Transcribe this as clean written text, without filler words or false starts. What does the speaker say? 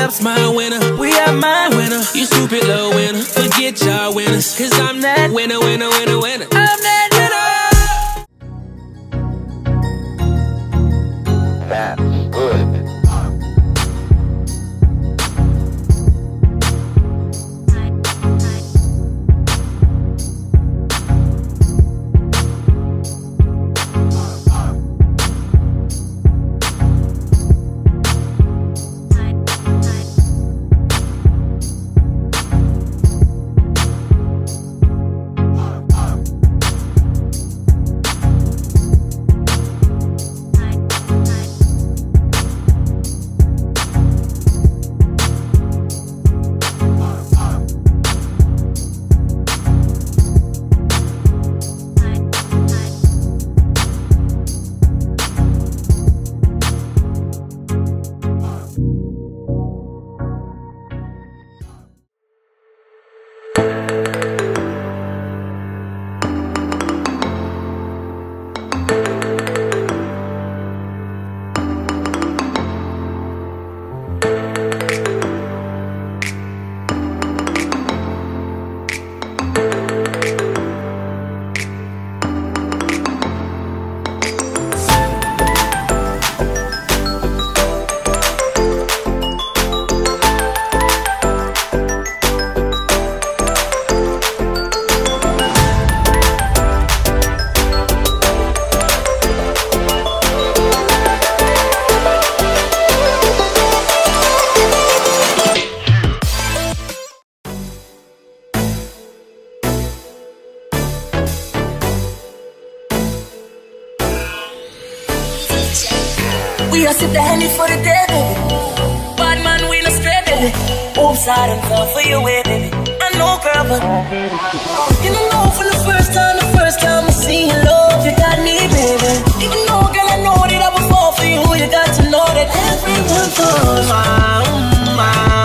Perhaps my winner, we are my winner. You stupid little winner, forget y'all winners. Cause I'm that winner, winner, winner, winner. I'm that winner. That's good. We are sip the Henny for the day, baby. Bad man, we not straight, baby. Oops, I done fell for your way, baby. I know, girl, but you don't know from the first time I see you, love, you got me, baby. Even though, girl, I know that I would fall for you. You got to know that everyone thought, my.